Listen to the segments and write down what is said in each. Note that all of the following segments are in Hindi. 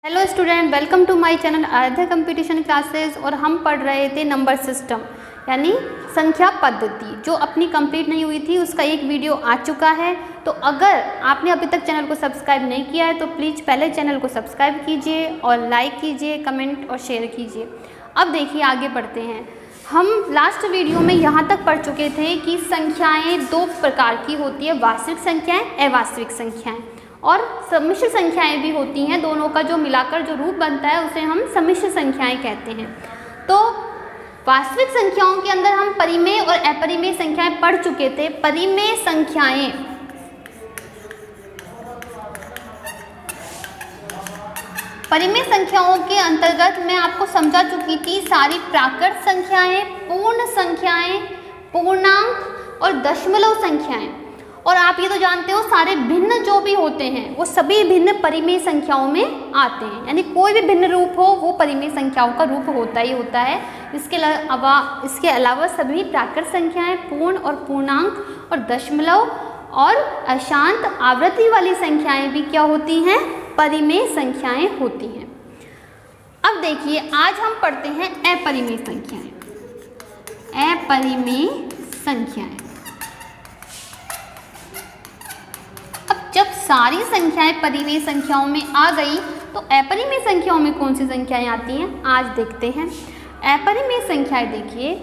Hello student, welcome to my channel Aaradhya competition classes. और हम पढ़ रहे थे नंबर सिस्टम यानी संख्या पद्धति, जो अपनी कंप्लीट नहीं हुई थी। उसका एक वीडियो आ चुका है। तो अगर आपने अभी तक चैनल को सब्सक्राइब नहीं किया है तो प्लीज़ पहले चैनल को सब्सक्राइब कीजिए और लाइक कीजिए, कमेंट और शेयर कीजिए। अब देखिए आगे बढ़ते हैं। हम लास्ट वीडियो में यहाँ तक पढ़ चुके थे कि संख्याएँ दो प्रकार की होती है, वास्तविक संख्याएँ, अवास्तविक संख्याएँ और सम्मिश्र संख्याएं भी होती हैं। दोनों का जो मिलाकर जो रूप बनता है उसे हम सम्मिश्र संख्याएं कहते हैं। तो वास्तविक संख्याओं के अंदर हम परिमेय और अपरिमेय संख्याएं पढ़ चुके थे। परिमेय संख्याओं के अंतर्गत मैं आपको समझा चुकी थी सारी प्राकृत संख्याएं, पूर्ण संख्याएं, पूर्णांक और दशमलव संख्याएं। और आप ये तो जानते हो सारे भिन्न जो भी होते हैं वो सभी भिन्न परिमेय संख्याओं में आते हैं, यानी कोई भी भिन्न रूप हो वो परिमेय संख्याओं का रूप होता ही होता है। इसके अलावा सभी प्राकृत संख्याएं, पूर्ण और पूर्णांक और दशमलव और अशांत आवृत्ति वाली संख्याएं भी क्या होती हैं? परिमेय संख्याएं होती हैं। अब देखिए आज हम पढ़ते हैं अपरिमेय संख्याएं। अपरिमेय संख्याएं, जब सारी संख्याएं परिमेय संख्याओं में आ गई तो अपरिमेय संख्याओं में कौन सी संख्याएं आती हैं आज देखते हैं। अपरिमेय संख्याएं देखिए,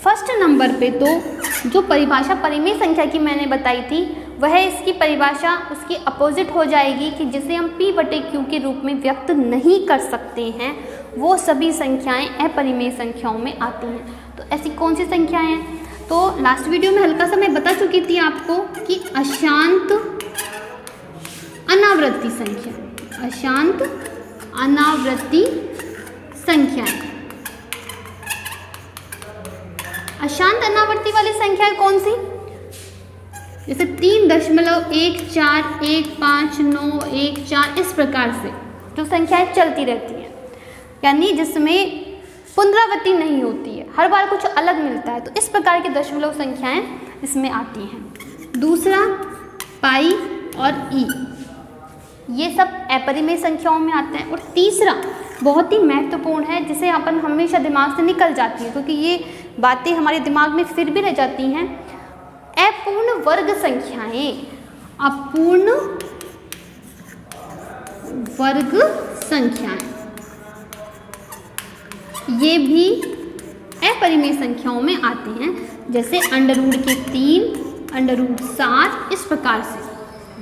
फर्स्ट नंबर पे तो जो परिभाषा परिमेय संख्या की मैंने बताई थी वह इसकी परिभाषा उसकी अपोजिट हो जाएगी कि जिसे हम p/q के रूप में व्यक्त नहीं कर सकते हैं वो सभी संख्याएं अपरिमेय संख्याओं में आती हैं। तो ऐसी कौन सी संख्याएं हैं? तो लास्ट वीडियो में हल्का सा मैं बता चुकी थी आपको कि अशांत अनावृत्ति संख्या, अशांत अनावृत्ति संख्याएं। अशांत अनावृत्ति वाली संख्याएं कौन सी? जैसे 3.14, 1, 5, 9, 1, 4 इस प्रकार से जो संख्याएं चलती रहती हैं, यानी जिसमें पुनरावृत्ति नहीं होती है, हर बार कुछ अलग मिलता है। तो इस प्रकार की दशमलव संख्याएं इसमें आती हैं। दूसरा पाई और ई, ये सब अपरिमेय संख्याओं में आते हैं। और तीसरा बहुत ही महत्वपूर्ण है जिसे अपन हमेशा दिमाग से निकल जाती है क्योंकि ये बातें हमारे दिमाग में फिर भी रह जाती हैं। अपूर्ण वर्ग संख्याएं, अपूर्ण वर्ग संख्याएं, ये भी अपरिमेय संख्याओं में आती हैं। जैसे √3, √7 इस प्रकार से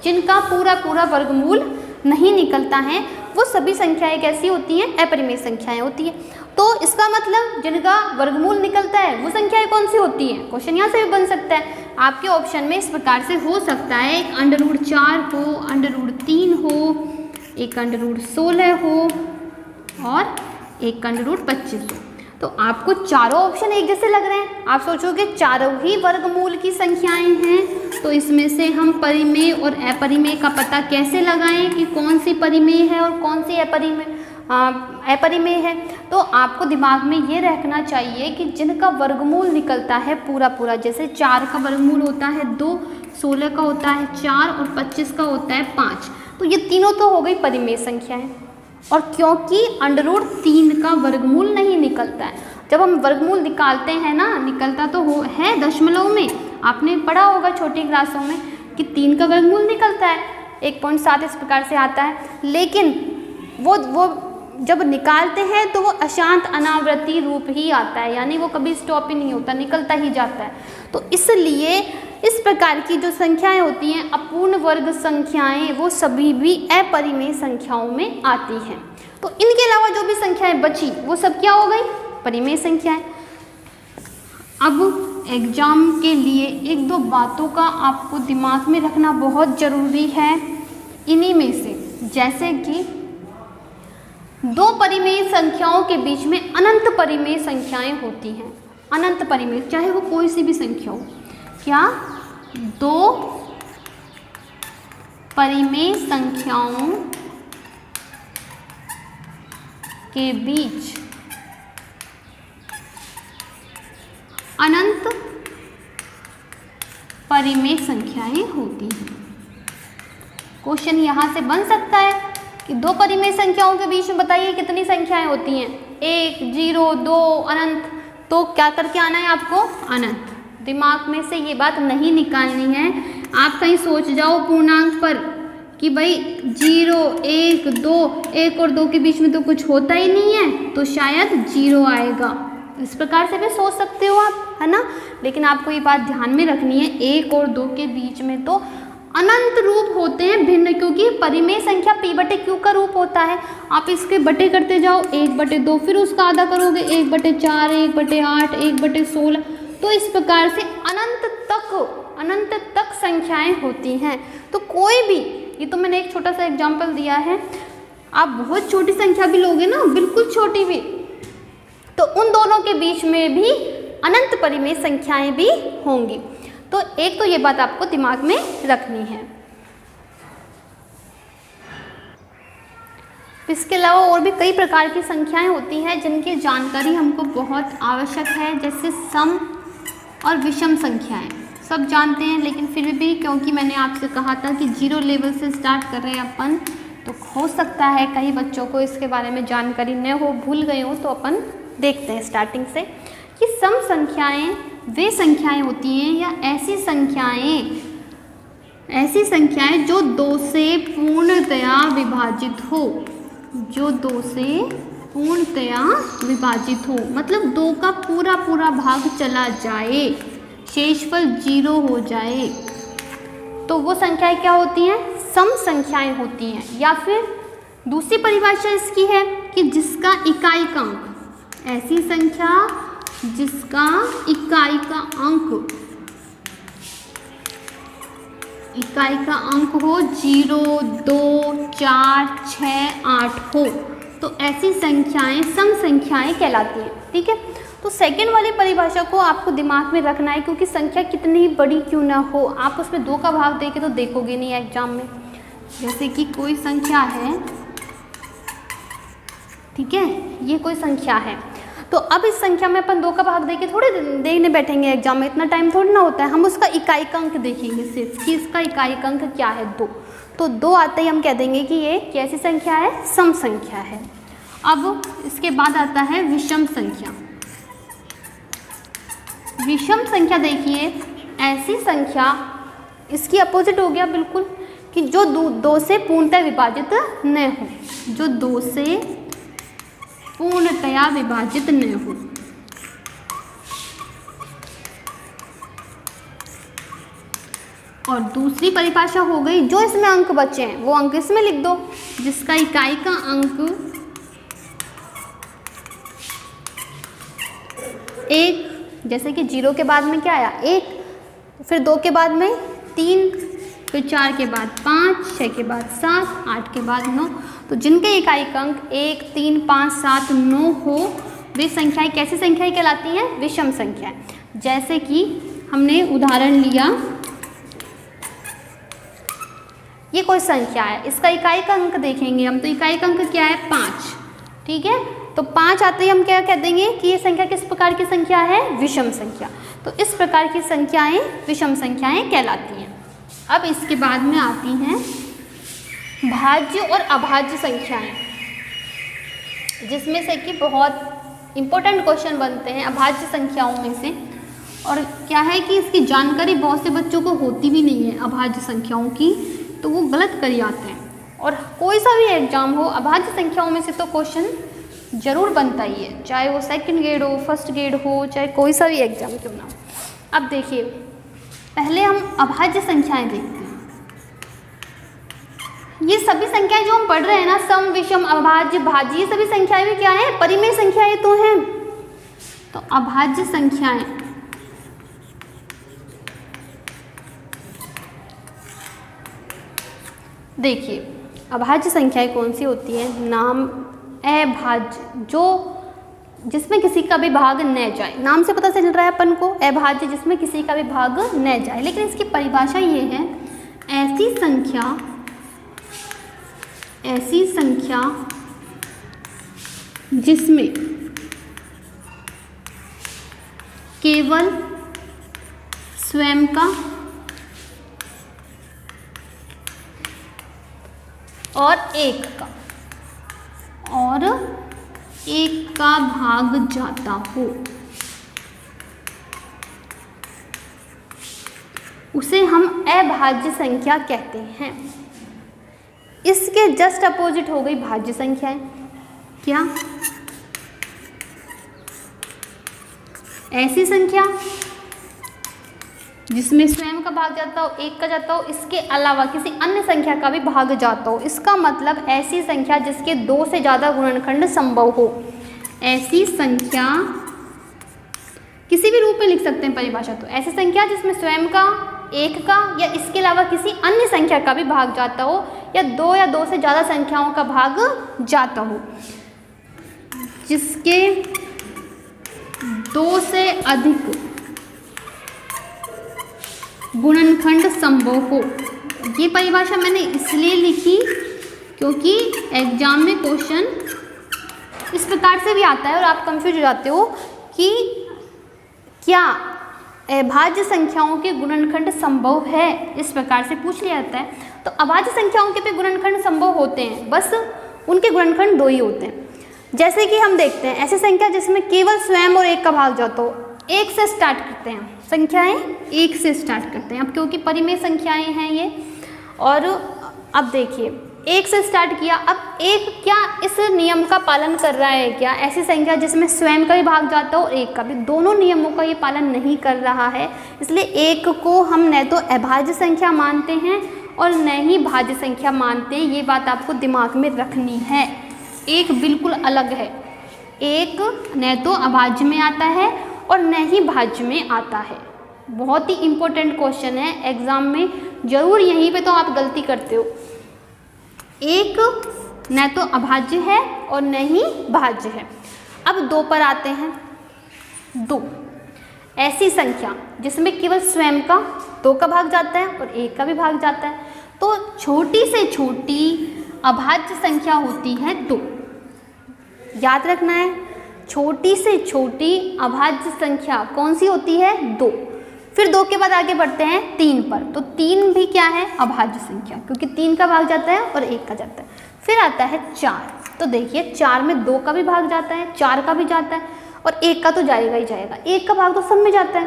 जिनका पूरा वर्गमूल नहीं निकलता है वो सभी संख्याएं कैसी होती हैं? अपरिमेय संख्याएं होती हैं। तो इसका मतलब जिनका वर्गमूल निकलता है वो संख्याएं कौन सी होती हैं? क्वेश्चन यहाँ से भी बन सकता है आपके ऑप्शन में, इस प्रकार से हो सकता है एक √4 हो, √3 हो, एक √16 हो और एक √25 हो। तो आपको चारों ऑप्शन एक जैसे लग रहे हैं। आप सोचोगे चारों ही वर्गमूल की संख्याएं हैं तो इसमें से हम परिमेय और अपरिमेय का पता कैसे लगाएं कि कौन सी परिमेय है और कौन सी अपरिमेय है। तो आपको दिमाग में ये रखना चाहिए कि जिनका वर्गमूल निकलता है पूरा, जैसे 4 का वर्गमूल होता है 2, 16 का होता है 4 और 25 का होता है 5। तो ये तीनों तो हो गई परिमेय संख्याएं। और क्योंकि √3 का वर्गमूल नहीं निकलता है, जब हम वर्गमूल निकालते हैं ना, निकलता तो है दशमलव में, आपने पढ़ा होगा छोटी क्लासों में कि 3 का वर्गमूल निकलता है 1.7 इस प्रकार से आता है। लेकिन वो जब निकालते हैं तो वो अशांत अनावृत्ति रूप ही आता है, यानी वो कभी स्टॉप ही नहीं होता, निकलता ही जाता है। तो इसलिए इस प्रकार की जो संख्याएं होती हैं अपूर्ण वर्ग संख्याएं वो सभी भी अपरिमेय संख्याओं में आती हैं। तो इनके अलावा जो भी संख्याएं बची वो सब क्या हो गई? परिमेय संख्याएं। अब एग्जाम के लिए एक दो बातों का आपको दिमाग में रखना बहुत ज़रूरी है इन्हीं में से, जैसे कि दो परिमेय संख्याओं के बीच में अनंत परिमेय संख्याएं होती हैं। अनंत परिमेय, चाहे वो कोई सी भी संख्या हो। क्या? दो परिमेय संख्याओं के बीच अनंत परिमेय संख्याएं होती हैं। क्वेश्चन यहाँ से बन सकता है कि दो परिमेय संख्याओं के बीच में बताइए कितनी संख्याएं होती हैं, 1, 0, 2, अनंत। तो क्या करके आना है आपको, अनंत। दिमाग में से ये बात नहीं निकालनी है। आप कहीं सोच जाओ पूर्णांक पर कि भाई 0, 1, 2, 1 और 2 के बीच में तो कुछ होता ही नहीं है, तो शायद 0 आएगा। इस प्रकार से भी सोच सकते हो आप, है ना। लेकिन आपको ये बात ध्यान में रखनी है, 1 और 2 के बीच में तो अनंत रूप होते हैं भिन्न, क्योंकि परिमेय संख्या p/q का रूप होता है। आप इसके बटे करते जाओ, 1/2, फिर उसका आधा करोगे 1/4, 1/8, 1/16। तो इस प्रकार से अनंत तक संख्याएं होती हैं। तो कोई भी, ये तो मैंने एक छोटा सा एग्जाम्पल दिया है, आप बहुत छोटी संख्या भी लोगे ना, बिल्कुल छोटी भी, तो उन दोनों के बीच में भी अनंत परिमेय संख्याएं भी होंगी। तो एक तो ये बात आपको दिमाग में रखनी है। इसके अलावा और भी कई प्रकार की संख्याएं होती हैं जिनकी जानकारी हमको बहुत आवश्यक है, जैसे सम और विषम संख्याएं। सब जानते हैं, लेकिन फिर भी क्योंकि मैंने आपसे कहा था कि 0 लेवल से स्टार्ट कर रहे हैं अपन, तो हो सकता है कई बच्चों को इसके बारे में जानकारी न हो, भूल गए हो। तो अपन देखते हैं स्टार्टिंग से कि सम संख्याएं वे संख्याएं होती हैं या ऐसी संख्याएं जो 2 से पूर्णतया विभाजित हो, जो 2 से पूर्णतया विभाजित हो, मतलब 2 का पूरा भाग चला जाए, शेषफल 0 हो जाए, तो वो संख्याएं क्या होती हैं, सम संख्याएं होती हैं। या फिर दूसरी परिभाषा इसकी है कि जिसका इकाई का अंक, ऐसी संख्या जिसका इकाई का अंक हो 0, 2, 4, 6, 8 हो, तो ऐसी संख्याएं सम संख्याएं कहलाती हैं। ठीक है, तो सेकंड वाली परिभाषा को आपको दिमाग में रखना है, क्योंकि संख्या कितनी बड़ी क्यों ना हो, आप उसमें 2 का भाग देके तो देखोगे नहीं एग्जाम में। जैसे कि कोई संख्या है, ठीक है, ये कोई संख्या है, तो अब इस संख्या में अपन 2 का भाग देके थोड़े देखने बैठेंगे एग्जाम में, इतना टाइम थोड़ी ना होता है। हम उसका इकाई का अंक देखेंगे सिर्फ कि इसका इकाई का अंक क्या है, 2। तो 2 आते ही हम कह देंगे कि ये कैसी संख्या है, सम संख्या है। अब इसके बाद आता है विषम संख्या। विषम संख्या देखिए, ऐसी संख्या, इसकी अपोजिट हो गया बिल्कुल, कि जो 2 से पूर्णतः विभाजित न हो, जो 2 से पूर्णतया विभाजित न हो। और दूसरी परिभाषा हो गई, जो इसमें अंक बचे हैं वो अंक इसमें लिख दो, जिसका इकाई का अंक 1, जैसे कि 0 के बाद में क्या आया, 1, फिर 2 के बाद में 3, फिर 4 के बाद 5, 6 के बाद 7, 8 के बाद 9। तो जिनके इकाई का अंक 1, 3, 5, 7, 9 हो, वे संख्याएं कैसी संख्याएं कहलाती हैं, विषम संख्याएं। जैसे कि हमने उदाहरण लिया, ये कोई संख्या है, इसका इकाई का अंक देखेंगे हम, तो इकाई का अंक क्या है, 5। ठीक है, तो 5 आते ही हम क्या कह देंगे कि ये संख्या किस प्रकार की संख्या है, विषम संख्या। तो इस प्रकार की संख्याएं विषम संख्याएं कहलाती हैं। अब इसके बाद में आती हैं भाज्य और अभाज्य संख्याएं, जिसमें से कि बहुत इंपॉर्टेंट क्वेश्चन बनते हैं अभाज्य संख्याओं में से। और क्या है कि इसकी जानकारी बहुत से बच्चों को होती भी नहीं है अभाज्य संख्याओं की, तो वो गलत कर जाते हैं। और कोई सा भी एग्जाम हो, अभाज्य संख्याओं में से तो क्वेश्चन जरूर बनता ही है, चाहे वो सेकंड ग्रेड हो, फर्स्ट ग्रेड हो, चाहे कोई सा भी एग्जाम क्यों ना हो। अब देखिए, पहले हम अभाज्य संख्याएं देखते हैं। ये सभी संख्याएं जो हम पढ़ रहे हैं ना, सम, विषम, अभाज्य, भाज्य, ये सभी संख्याएं भी क्या है, परिमेय संख्याएं तो हैं। तो अभाज्य संख्याएं देखिए, अभाज्य संख्याएं कौन सी होती हैं, नाम अभाज्य, जो जिसमें किसी का भी भाग न जाए, नाम से पता चल रहा है अपन को, अभाज्य जिसमें किसी का भी भाग न जाए। लेकिन इसकी परिभाषा ये है, ऐसी संख्या जिसमें केवल स्वयं का और 1 का भाग जाता हो, उसे हम अभाज्य संख्या कहते हैं। इसके जस्ट अपोजिट हो गई भाज्य संख्याएं। क्या? ऐसी संख्या जिसमें स्वयं का भाग जाता हो, 1 का जाता हो, इसके अलावा किसी अन्य संख्या का भी भाग जाता हो। इसका मतलब ऐसी संख्या जिसके 2 से ज़्यादा गुणनखंड संभव हो। ऐसी संख्या किसी भी रूप में लिख सकते हैं परिभाषा। तो ऐसी संख्या जिसमें स्वयं का, 1 का या इसके अलावा किसी अन्य संख्या का भी भाग जाता हो, या 2 से ज़्यादा संख्याओं का भाग जाता हो, जिसके 2 से अधिक गुणनखंड संभव हो। ये परिभाषा मैंने इसलिए लिखी क्योंकि एग्जाम में क्वेश्चन इस प्रकार से भी आता है और आप कंफ्यूज हो जाते हो कि क्या अभाज्य संख्याओं के गुणनखंड संभव है, इस प्रकार से पूछ लिया जाता है। तो अभाज्य संख्याओं के भी गुणनखंड संभव होते हैं, बस उनके गुणनखंड 2 ही होते हैं। जैसे कि हम देखते हैं ऐसी संख्या जिसमें केवल स्वयं और 1 का भाग जाता हो। 1 से स्टार्ट करते हैं, संख्याएं 1 से स्टार्ट करते हैं अब, क्योंकि परिमेय संख्याएं हैं ये। और अब देखिए 1 से स्टार्ट किया, अब 1 क्या इस नियम का पालन कर रहा है क्या? ऐसी संख्या जिसमें स्वयं का भी भाग जाता हो और 1 का भी, दोनों नियमों का ये पालन नहीं कर रहा है, इसलिए 1 को हम न तो अभाज्य संख्या मानते हैं और न ही भाज्य संख्या मानते हैं। ये बात आपको दिमाग में रखनी है। 1 बिल्कुल अलग है। 1 न तो अभाज्य में आता है और न ही भाज्य में आता है। बहुत ही इम्पोर्टेंट क्वेश्चन है, एग्जाम में जरूर यहीं पे तो आप गलती करते हो। 1 न तो अभाज्य है और न ही भाज्य है। अब 2 पर आते हैं। 2 ऐसी संख्या जिसमें केवल स्वयं का 2 का भाग जाता है और 1 का भी भाग जाता है। तो छोटी से छोटी अभाज्य संख्या होती है 2। याद रखना है, छोटी से छोटी अभाज्य संख्या कौन सी होती है? 2। फिर 2 के बाद आगे बढ़ते हैं 3 पर। तो 3 भी क्या है? अभाज्य संख्या, क्योंकि 3 का भाग जाता है और 1 का जाता है। फिर आता है 4। तो देखिए 4 में 2 का भी भाग जाता है, 4 का भी जाता है और 1 का तो जाएगा ही जाएगा। 1 का भाग तो सब में जाता है,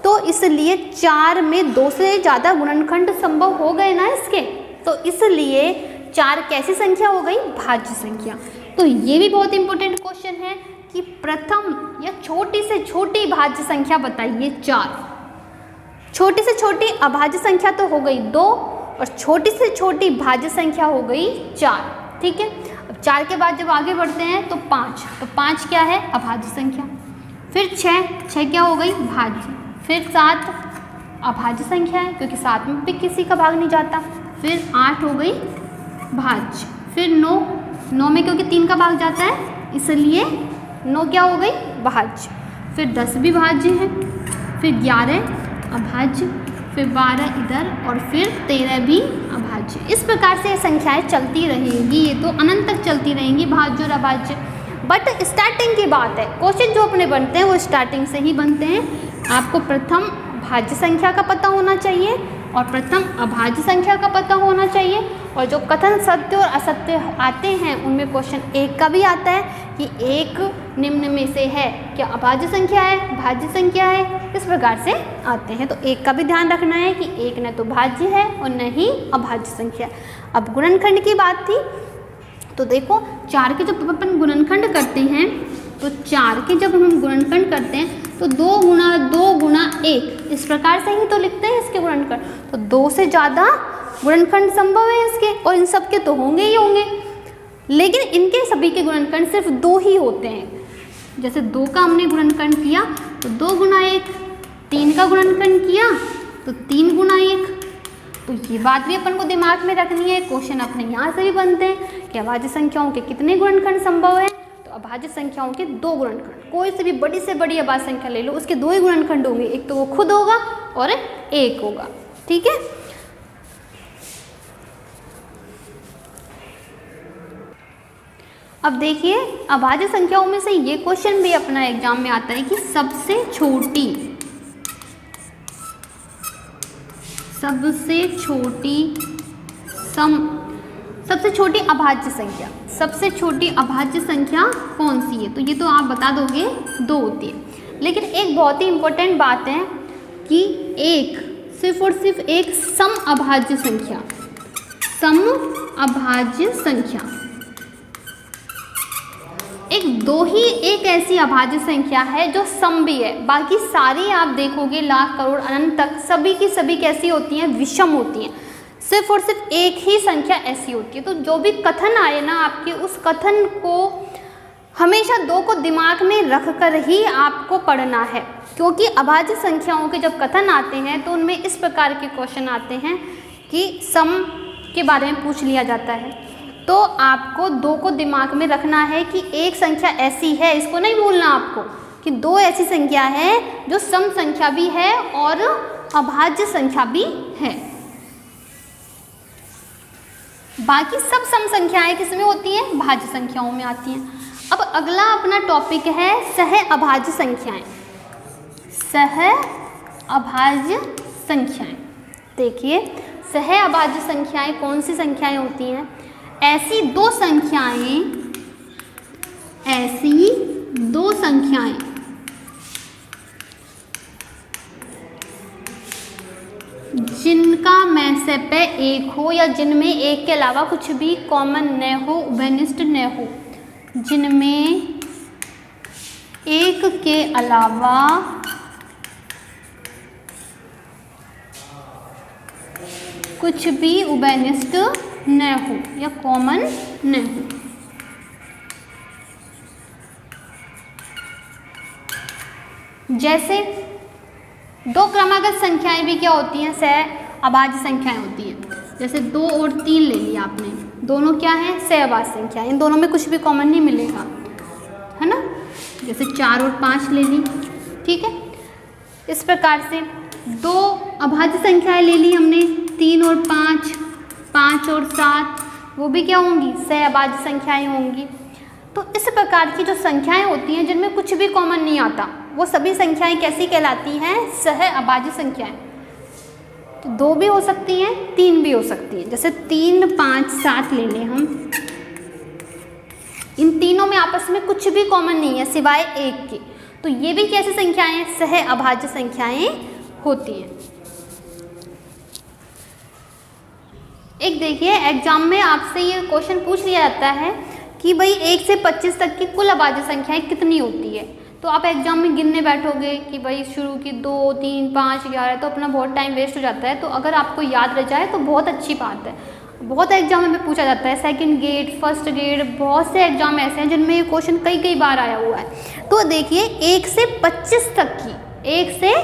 तो इसलिए 4 में 2 से ज़्यादा गुणनखंड संभव हो गए ना इसके। तो इसलिए 4 कैसी संख्या हो गई? भाज्य संख्या। तो ये भी बहुत इंपॉर्टेंट क्वेश्चन है कि प्रथम या छोटी से छोटी भाज्य संख्या बताइए 4। छोटी से छोटी अभाज्य संख्या तो हो गई 2 और छोटी से छोटी भाज्य संख्या हो गई 4। ठीक है, अब 4 के बाद जब आगे बढ़ते हैं तो 5। तो 5 क्या है? अभाज्य संख्या। फिर 6 क्या हो गई? भाज्य। फिर 7 अभाज्य संख्या है, क्योंकि 7 में भी किसी का भाग नहीं जाता। फिर 8 हो गई भाज्य। फिर 9 में क्योंकि 3 का भाग जाता है इसलिए 9 क्या हो गई? भाज्य। फिर 10 भी भाज्य है। फिर 11 अभाज्य। फिर 12 इधर और फिर 13 भी अभाज्य। इस प्रकार से ये संख्याएं चलती रहेंगी, ये तो अनंत तक चलती रहेंगी, भाज्य और अभाज्य। बट स्टार्टिंग की बात है, क्वेश्चन जो अपने बनते हैं वो स्टार्टिंग से ही बनते हैं। आपको प्रथम भाज्य संख्या का पता होना चाहिए और प्रथम अभाज्य संख्या का पता होना चाहिए। और जो कथन सत्य और असत्य आते हैं उनमें क्वेश्चन 1 का भी आता है कि 1 निम्न में से है, क्या अभाज्य संख्या है, भाज्य संख्या है, इस प्रकार से आते हैं। तो 1 का भी ध्यान रखना है कि 1 न तो भाज्य है और न ही अभाज्य संख्या। अब गुणनखंड की बात थी, तो देखो 4 के जब अपन गुणनखंड करते हैं तो 4 के जब हम गुणनखंड करते हैं तो 2 गुणा 2 गुणा 1 इस प्रकार से ही तो लिखते हैं इसके गुणनखंड। तो 2 से ज़्यादा गुणनखंड संभव है इसके, और इन सब के तो होंगे ही होंगे, लेकिन इनके सभी के गुणनखंड सिर्फ 2 ही होते हैं। जैसे 2 का हमने गुणनखंड किया तो 2 गुणा 1, 3 का गुणनखंड किया तो 3 गुणा 1। तो ये बात भी अपन को दिमाग में रखनी है। क्वेश्चन अपने यहाँ से भी बनते हैं कि अभाज्य संख्याओं के कितने गुणनखंड संभव है। तो अभाज्य संख्याओं के 2 गुणनखंड, कोई से भी बड़ी अभाज्य संख्या ले लो, उसके 2 ही गुणनखंड होंगे, एक तो वो खुद होगा और 1 होगा। ठीक है, अब देखिए अभाज्य संख्याओं में से ये क्वेश्चन भी अपना एग्जाम में आता है कि सबसे छोटी सबसे छोटी अभाज्य संख्या, सबसे छोटी अभाज्य संख्या कौन सी है? तो ये तो आप बता दोगे, 2 होती है। लेकिन एक बहुत ही इम्पोर्टेंट बात है कि एक सिर्फ और सिर्फ एक सम अभाज्य संख्या, सम अभाज्य संख्या, एक 2 ही एक ऐसी अभाज्य संख्या है जो सम भी है। बाकी सारी आप देखोगे लाख करोड़ अनंत तक सभी की सभी कैसी होती हैं? विषम होती हैं। सिर्फ और सिर्फ एक ही संख्या ऐसी होती है। तो जो भी कथन आए ना आपके, उस कथन को हमेशा 2 को दिमाग में रख कर ही आपको पढ़ना है, क्योंकि अभाज्य संख्याओं के जब कथन आते हैं तो उनमें इस प्रकार के क्वेश्चन आते हैं कि सम के बारे में पूछ लिया जाता है। तो आपको 2 को दिमाग में रखना है कि एक संख्या ऐसी है, इसको नहीं भूलना आपको, कि 2 ऐसी संख्या है जो सम संख्या भी है और अभाज्य संख्या भी है। बाकी सब सम संख्याएं किसमें होती हैं? भाज्य संख्याओं में आती हैं। अब अगला अपना टॉपिक है सह अभाज्य संख्याएं। सह अभाज्य संख्याएं, देखिए सह अभाज्य संख्याएं कौन सी संख्याएं होती हैं? ऐसी 2 संख्याएं, ऐसी 2 संख्याएं जिनका में से पे एक हो या जिनमें एक के अलावा कुछ भी कॉमन न हो, उभयनिष्ठ न हो, जिनमें एक के अलावा कुछ भी उभयनिष्ठ न हो या कॉमन न हो। जैसे 2 क्रमागत संख्याएं भी क्या होती हैं? सह अभाज्य संख्याएं होती हैं। जैसे 2 और 3 ले लिया आपने, दोनों क्या हैं? सह अभाज्य संख्याएं, इन दोनों में कुछ भी कॉमन नहीं मिलेगा, है ना। जैसे 4 और 5 ले ली, ठीक है। इस प्रकार से 2 अभाज्य संख्याएं ले ली हमने, 3 और 5, 5 और 7, वो भी क्या होंगी? सह अभाज्य संख्याएं होंगी। तो इस प्रकार की जो संख्याएं होती हैं जिनमें कुछ भी कॉमन नहीं आता, वो सभी संख्याएं कैसी कहलाती हैं? सह अभाज्य संख्याएं। तो 2 भी हो सकती हैं, 3 भी हो सकती हैं। जैसे 3, 5, 7 ले लें हम, इन तीनों में आपस में कुछ भी कॉमन नहीं है सिवाय एक के, तो ये भी कैसी संख्याएं? सह अभाज्य संख्याएं होती हैं। एक देखिए एग्जाम में आपसे ये क्वेश्चन पूछ लिया जाता है कि भाई 1 से 25 तक की कुल अभाज्य संख्याएं कितनी होती है। तो आप एग्जाम में गिनने बैठोगे कि भाई शुरू की 2, 3, 5, 11, तो अपना बहुत टाइम वेस्ट हो जाता है। तो अगर आपको याद रह जाए तो बहुत अच्छी बात है। बहुत एग्जाम में पूछा जाता है, सेकंड गेट, फर्स्ट गेट, बहुत से एग्जाम ऐसे हैं जिनमें ये क्वेश्चन कई बार आया हुआ है। तो देखिए 1 से 25 तक की, 1 से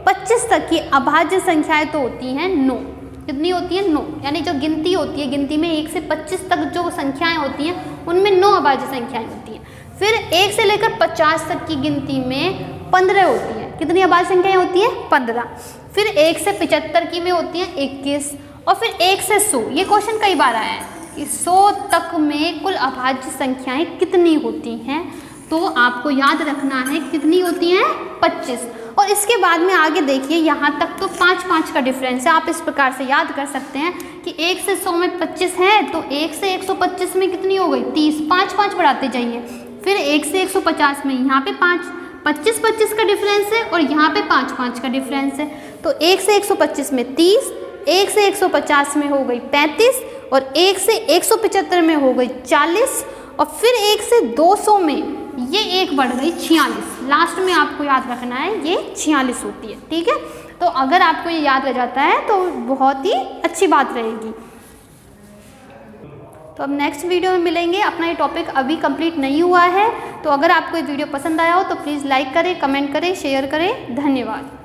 25 तक की अभाज्य संख्याएं तो होती हैं 9। कितनी होती है? 9। यानी जो गिनती होती है, गिनती में 1 से 25 तक जो संख्याएं होती हैं उनमें 9 अभाज्य संख्याएं होती हैं। फिर 1 से लेकर 50 तक की गिनती में 15 होती हैं। कितनी अभाज्य संख्याएं होती हैं? 15। फिर 1 से 75 की में होती हैं 21, और फिर 1 से 100, ये क्वेश्चन कई बार आया है कि 100 तक में कुल अभाज्य संख्याएं कितनी होती हैं। तो आपको याद रखना है कितनी होती हैं? 25। और इसके बाद में आगे देखिए, यहाँ तक तो 5-5 का डिफरेंस है। आप इस प्रकार से याद कर सकते हैं कि 1 से 100 में 25 है, तो 1 से 125 में कितनी हो गई? 30। 5-5 बढ़ाते जाइए। फिर 1 से 150 में यहाँ पे 25 का डिफरेंस है, और यहाँ पे 5-5 का डिफरेंस है। तो 1 से 125 में 30, 1 से 150 में हो गई 35, और 1 से 175 में हो गई 40, और फिर 1 से 200 में ये 1 बढ़ गई 46। लास्ट में आपको याद रखना है ये 46 होती है, ठीक है। तो अगर आपको ये याद रह जाता है तो बहुत ही अच्छी बात रहेगी। तो अब नेक्स्ट वीडियो में मिलेंगे। अपना ये टॉपिक अभी कंप्लीट नहीं हुआ है, तो अगर आपको ये वीडियो पसंद आया हो तो प्लीज़ लाइक करें, कमेंट करें, शेयर करें। धन्यवाद।